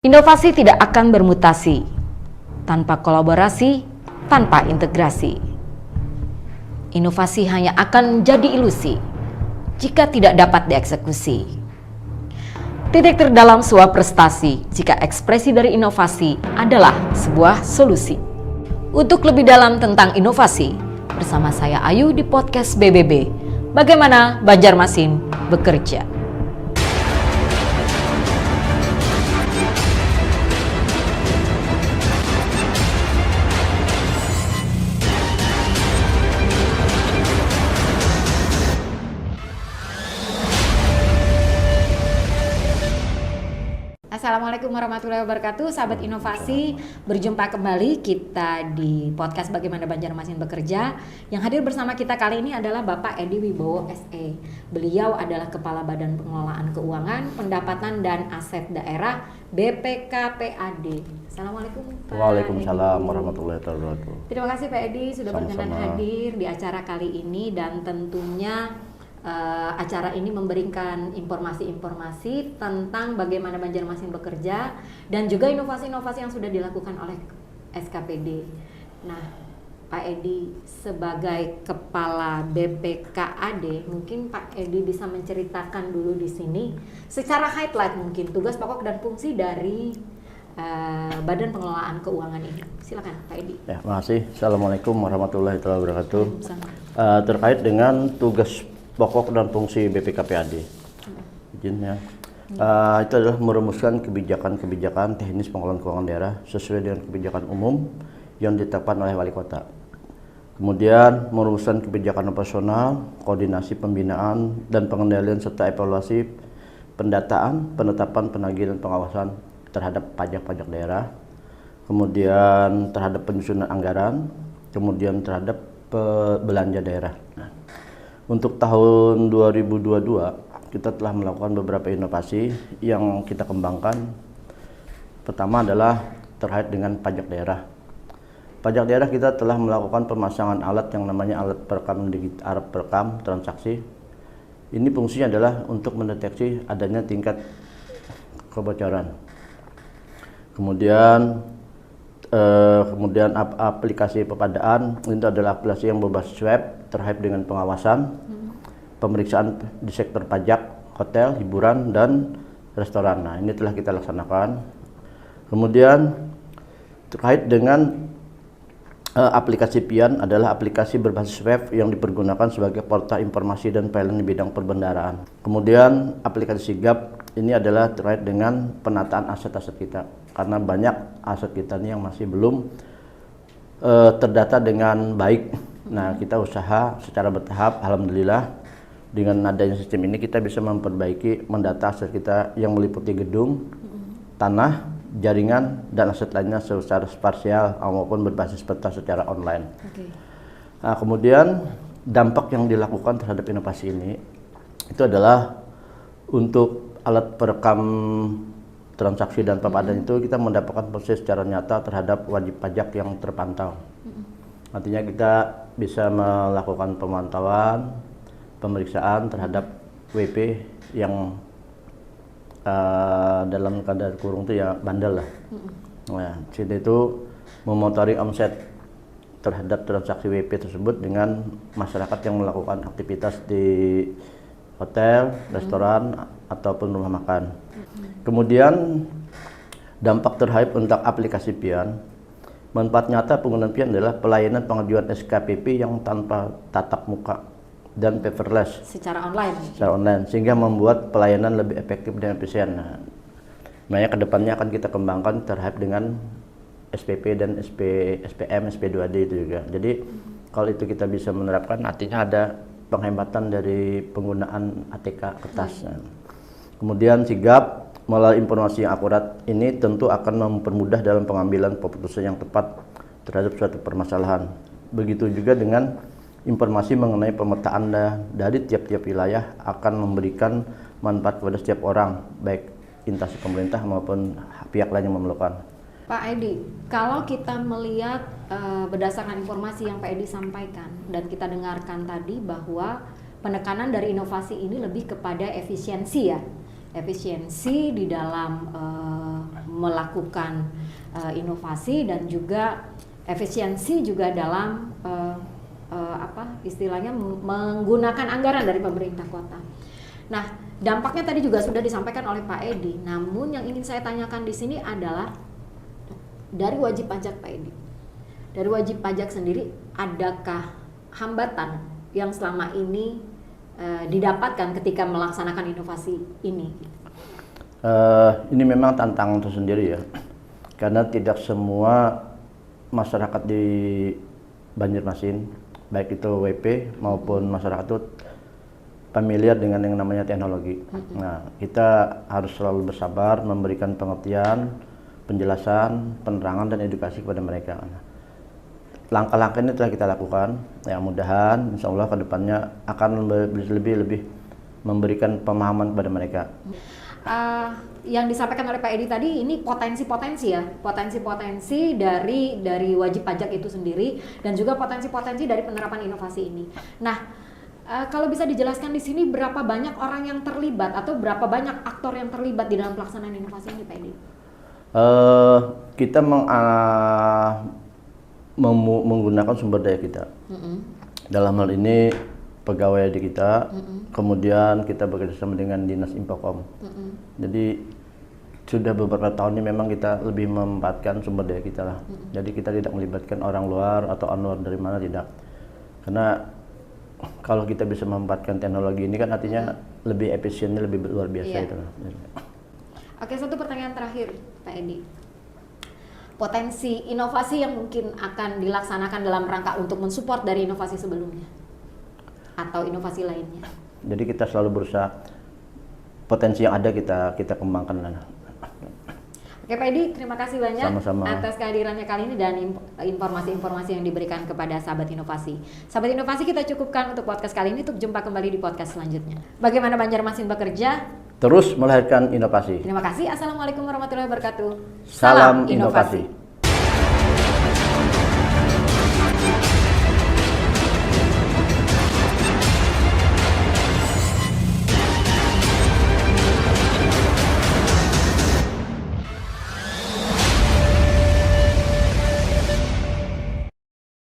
Inovasi tidak akan bermutasi tanpa kolaborasi, tanpa integrasi. Inovasi hanya akan menjadi ilusi jika tidak dapat dieksekusi. Titik terdalam sebuah prestasi jika ekspresi dari inovasi adalah sebuah solusi. Untuk lebih dalam tentang inovasi, bersama saya Ayu di podcast BBB, Bagaimana Banjarmasin Bekerja. Assalamualaikum warahmatullahi wabarakatuh, sahabat inovasi. Berjumpa kembali kita di podcast Bagaimana Banjarmasin Bekerja. Yang hadir bersama kita kali ini adalah Bapak Edi Wibowo SE. Beliau adalah Kepala Badan Pengelolaan Keuangan, Pendapatan dan Aset Daerah BPKPAD. Assalamualaikum Pak. Waalaikumsalam warahmatullahi wabarakatuh. Terima kasih Pak Edi sudah berkenan hadir di acara kali ini, dan tentunya acara ini memberikan informasi-informasi tentang bagaimana Banjarmasin bekerja dan juga inovasi-inovasi yang sudah dilakukan oleh SKPD. Nah, Pak Edi sebagai Kepala BPKAD, mungkin Pak Edi bisa menceritakan dulu di sini secara highlight mungkin tugas pokok dan fungsi dari Badan Pengelolaan Keuangan ini. Silakan Pak Edi. Ya, makasih. Assalamualaikum warahmatullahi wabarakatuh. Terkait dengan tugas pokok dan fungsi BPKPAD, izinnya itu adalah merumuskan kebijakan-kebijakan teknis pengelolaan keuangan daerah sesuai dengan kebijakan umum yang ditetapkan oleh wali kota. Kemudian merumuskan kebijakan operasional, koordinasi pembinaan dan pengendalian serta evaluasi pendataan, penetapan, penagihan dan pengawasan terhadap pajak-pajak daerah. Kemudian terhadap penyusunan anggaran, kemudian terhadap belanja daerah. Untuk tahun 2022, kita telah melakukan beberapa inovasi yang kita kembangkan. Pertama adalah terkait dengan pajak daerah. Pajak daerah kita telah melakukan pemasangan alat yang namanya alat perekam transaksi. Ini fungsinya adalah untuk mendeteksi adanya tingkat kebocoran. Kemudian aplikasi pepadaan, itu adalah aplikasi yang berbasis web terkait dengan pengawasan, pemeriksaan di sektor pajak, hotel, hiburan, dan restoran. Nah, ini telah kita laksanakan. Kemudian terkait dengan aplikasi PIAN adalah aplikasi berbasis web yang dipergunakan sebagai portal informasi dan pelayanan di bidang perbendaharaan. Kemudian aplikasi Sigap ini adalah terkait dengan penataan aset-aset kita, karena banyak aset kita ini yang masih belum terdata dengan baik. Nah, kita usaha secara bertahap, alhamdulillah dengan adanya sistem ini kita bisa memperbaiki mendata aset kita yang meliputi gedung, tanah, jaringan, dan aset lainnya secara parsial maupun berbasis peta secara online. Nah, kemudian dampak yang dilakukan terhadap inovasi ini itu adalah untuk alat perekam transaksi dan pepadaan itu kita mendapatkan proses secara nyata terhadap wajib pajak yang terpantau. Artinya kita bisa melakukan pemantauan, pemeriksaan terhadap WP yang dalam kadar kurung itu ya bandel lah. Nah, sini itu memonitoring omset terhadap transaksi WP tersebut dengan masyarakat yang melakukan aktivitas di hotel, restoran, ataupun rumah makan. Kemudian dampak terhadap untuk aplikasi PIAN, manfaat nyata penggunaan PIAN adalah pelayanan pengajuan SKPP yang tanpa tatap muka dan paperless secara online, sehingga membuat pelayanan lebih efektif dan efisien. Nah, makanya kedepannya akan kita kembangkan terhadap dengan SPP dan SPM, SP2D itu juga. Jadi kalau itu kita bisa menerapkan, artinya ada penghematan dari penggunaan ATK kertas. Kemudian Sigap melalui informasi yang akurat ini tentu akan mempermudah dalam pengambilan keputusan yang tepat terhadap suatu permasalahan. Begitu juga dengan informasi mengenai pemetaan dari tiap-tiap wilayah akan memberikan manfaat kepada setiap orang, baik instansi pemerintah maupun pihak lain yang memerlukan. Pak Edi, kalau kita melihat berdasarkan informasi yang Pak Edi sampaikan dan kita dengarkan tadi bahwa penekanan dari inovasi ini lebih kepada efisiensi ya, efisiensi di dalam melakukan inovasi dan juga efisiensi juga dalam istilahnya menggunakan anggaran dari pemerintah kota. Nah, dampaknya tadi juga sudah disampaikan oleh Pak Edi. Namun yang ingin saya tanyakan di sini adalah dari wajib pajak, Pak Edi. Dari wajib pajak sendiri, adakah hambatan yang selama ini didapatkan ketika melaksanakan inovasi ini? Ini memang tantangan tersendiri ya, karena tidak semua masyarakat di Banjarmasin, baik itu WP maupun masyarakat itu familiar dengan yang namanya teknologi. Nah, kita harus selalu bersabar memberikan pengertian, penjelasan, penerangan dan edukasi kepada mereka. Langkah-langkah ini telah kita lakukan, ya mudahan insya Allah kedepannya akan lebih memberikan pemahaman kepada mereka. Yang disampaikan oleh Pak Edi tadi ini potensi-potensi ya, potensi-potensi dari wajib pajak itu sendiri dan juga potensi-potensi dari penerapan inovasi ini. Nah, kalau bisa dijelaskan di sini berapa banyak orang yang terlibat atau berapa banyak aktor yang terlibat di dalam pelaksanaan inovasi ini, Pak Edi? Kita menggunakan sumber daya kita. Dalam hal ini pegawai di kita, kemudian kita bekerjasama dengan Dinas Infokom. Jadi sudah beberapa tahun ini memang kita lebih memanfaatkan sumber daya kita lah. Jadi kita tidak melibatkan orang luar atau luar dari mana, tidak. Karena kalau kita bisa memanfaatkan teknologi ini kan artinya lebih efisiennya lebih luar biasa itu. Oke, satu pertanyaan terakhir, Pak Edi. Potensi inovasi yang mungkin akan dilaksanakan dalam rangka untuk mensupport dari inovasi sebelumnya atau inovasi lainnya. Jadi kita selalu berusaha potensi yang ada kita kembangkan. Oke Pak Edi, terima kasih banyak Sama-sama. atas kehadirannya kali ini dan informasi-informasi yang diberikan kepada sahabat inovasi. Sahabat inovasi, kita cukupkan untuk podcast kali ini. Untuk jumpa kembali di podcast selanjutnya. Bagaimana Banjarmasin bekerja? Terus melahirkan inovasi. Terima kasih. Assalamualaikum warahmatullahi wabarakatuh. Salam inovasi.